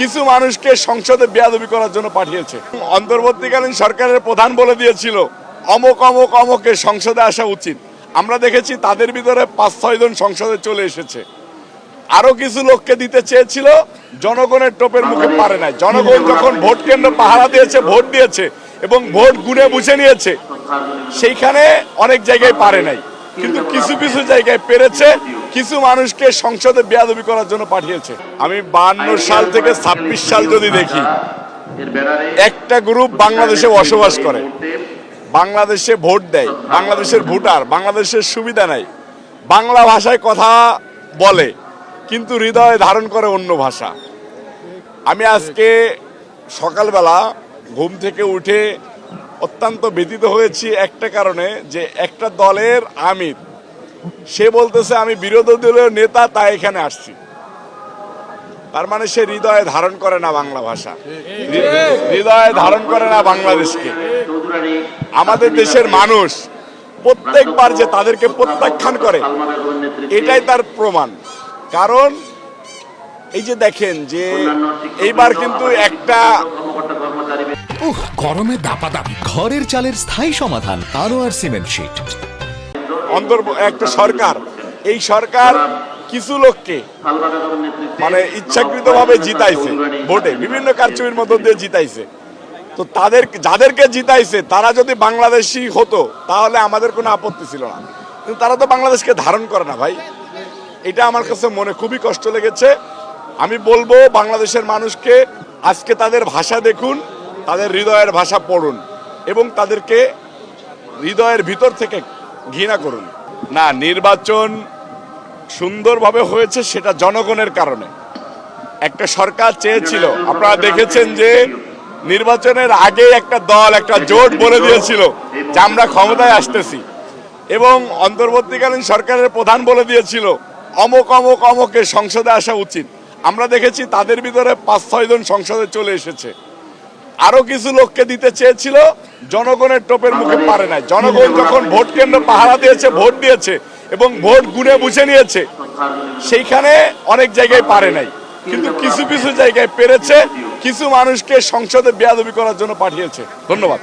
কিছু মানুষকে সংসদে বেয়াদবি করার জন্য পাঠিয়েছে। অন্তর্বর্তীকালীন সরকারের প্রধান বলে দিয়েছিল অমুক অমুক অমুকের সংসদে আসা উচিত। আমরা দেখেছি তাদের ভিতরে 5-6 জন সংসদে চলে এসেছে। আরো কিছু লোককে দিতে চেয়েছিল, জনগণের টোপের মুখে পারে নাই। জনগণ যখন ভোট কেন্দ্র পাহারা দিয়েছে, ভোট দিয়েছে এবং ভোট গুনে বুঝে নিয়েছে, সেইখানে অনেক জায়গায় পারে নাই, কিন্তু কিছু কিছু জায়গায় পেরেছে। কিছু মানুষকে সংসদে বেয়াদবি করার জন্য পাঠিয়েছে। আমি 52 সাল থেকে 26 সাল যদি দেখি, একটা গ্রুপ বাংলাদেশে বসবাস করে, বাংলাদেশে ভোট দেয়, বাংলাদেশের ভোটার, বাংলাদেশের সুবিধা নাই, বাংলা ভাষায় কথা বলে, কিন্তু হৃদয়ে ধারণ করে অন্য ভাষা। আমি আজকে সকালবেলা ঘুম থেকে উঠে অত্যন্ত ব্যথিত হয়েছি একটা কারণে, যে একটা দলের আমির সে বলতেছে আমি বিরোধী দলীয় নেতা, তাই এখানে আসছি। তার মানে সে হৃদয়ে ধারণ করে না বাংলা ভাষা, হৃদয়ে ধারণ করে না বাংলাদেশকে। আমাদের দেশের মানুষ প্রত্যেকবার যে তাদেরকে প্রত্যাখ্যান করে, এটাই তার প্রমাণ। কারণ এই যে দেখেন যে এইবার কিন্তু একটা গরমে দাপাদাপি, ঘরের চালের স্থায়ী সমাধান আনোয়ার সিমেন্ট শীট। একটা সরকার, এই সরকার কিছু লোককে মানে ইচ্ছাকৃতভাবে জিতাইছে, ভোটে বিভিন্ন কারচুপির মধ্য দিয়ে জিতাইছে। তো যাদেরকে জিতাইছে তারা যদি বাংলাদেশি হতো তাহলে আমাদের কোনো আপত্তি ছিল না, কিন্তু তারা তো বাংলাদেশকে ধারণ করে না ভাই। এটা আমার কাছে মনে খুবই কষ্ট লেগেছে। আমি বলবো বাংলাদেশের মানুষকে, আজকে তাদের ভাষা দেখুন, তাদের হৃদয়ের ভাষা পড়ুন এবং তাদেরকে হৃদয়ের ভিতর থেকে ঘৃণা করুন। না, নির্বাচন সুন্দরভাবে হয়েছে সেটা জনগণের কারণে। একটা সরকার চেয়েছিল, আপনারা দেখেছেন যে নির্বাচনের আগে একটা দল, একটা জোট বলে দিয়েছিল যে আমরা ক্ষমতায় আসতেছি, এবং অন্তর্বর্তীকালীন সরকারের প্রধান বলে দিয়েছিল অমুক অমুক অমুকের সংসদে আসা উচিত। আমরা দেখেছি তাদের ভিতরে 5-6 জন সংসদে চলে এসেছে। আরো কিছু লোককে দিতে চেয়েছিল, জনগণের টোপের মুখে পারে নাই। জনগণ যখন ভোট কেন্দ্র পাহারা দিয়েছে, ভোট দিয়েছে এবং ভোট গুনে বুঝে নিয়েছে, সেইখানে অনেক জায়গায় পারে নাই, কিন্তু কিছু কিছু জায়গায় পেরেছে। কিছু মানুষকে সংসদে বেয়াদবি করার জন্য পাঠিয়েছে। ধন্যবাদ।